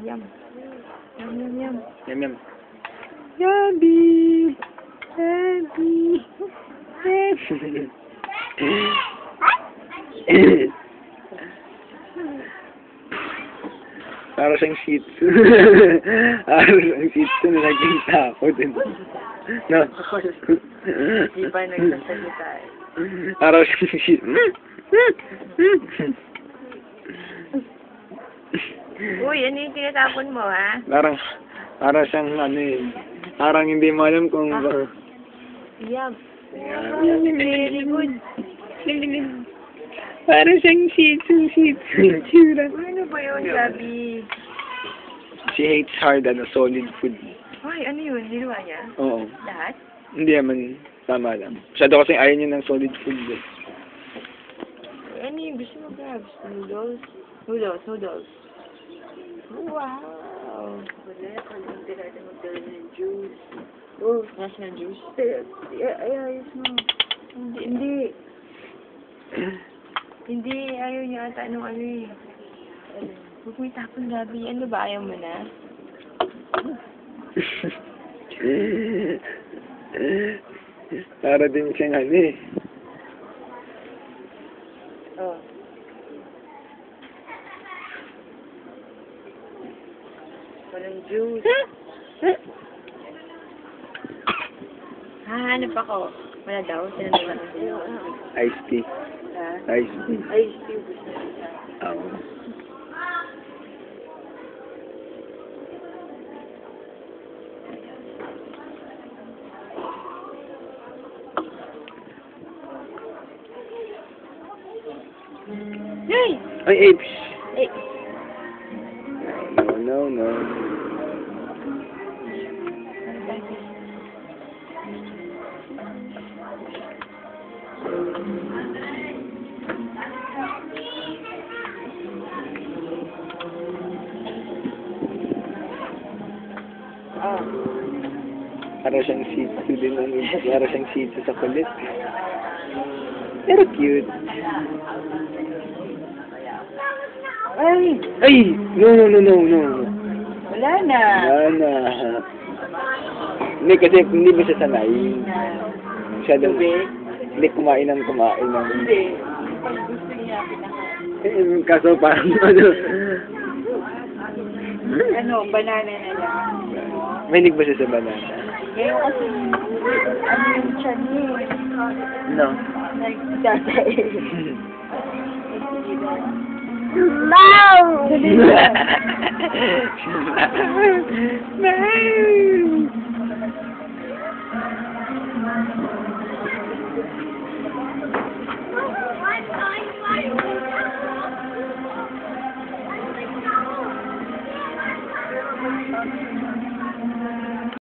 Yum. Yum, yum, yum. Yum, yum. Yummy! Yummy! Para siyang shih tzu. Para siyang shih tzu na naging tao din. No? Hindi pa nagsasalita eh. Para siyang shih tzu. Uy, ano yung tinatapon mo, ha? Para siyang ano eh. Parang hindi mo alam kung... Yum. Very good. Para siyang shih tzu. Tsura. Uy, ano ba yun, Gabi? She hates hard solid food. Uy, ano yun? Ginawa niya? Oo. Lahat? Hindi naman tama lang. Masyado kasi ayaw niya ng solid food eh. Ano yung gusto mo, Gabs? Noodles? Noodles. Wow! Wala, parang tinatay magdala ng juice. Oh, nasa ng juice? Ayos mo. Hindi. Hindi, ayaw niya ata nung ano eh. Huwag mo itapon, Gabi. Ano ba, ayaw mo na? Para din siyang ano eh. Oh. Walang juice. Hanap ako. Wala daw. Sinanala ko. Iced tea. Ha? Iced tea. Ay, Steve. Gusto mo siya. Oo. Hey! Ay, apes! Hey! No. Oh. Para siyang shih tzu din. Para siyang shih tzu sa kulit. Pero cute. Ay! No. Wala na. Wala. Hindi kasi hindi ba siya sanay? Masyadong... Hindi kumain ng... Hindi. Pag gusto niya, pinakain. Kaso parang ano... Ano, banana na lang. Mahilig ba siya sa banana? Ngayon kasi, ano yung tiyan niya eh. No. Nagtatay. No! No.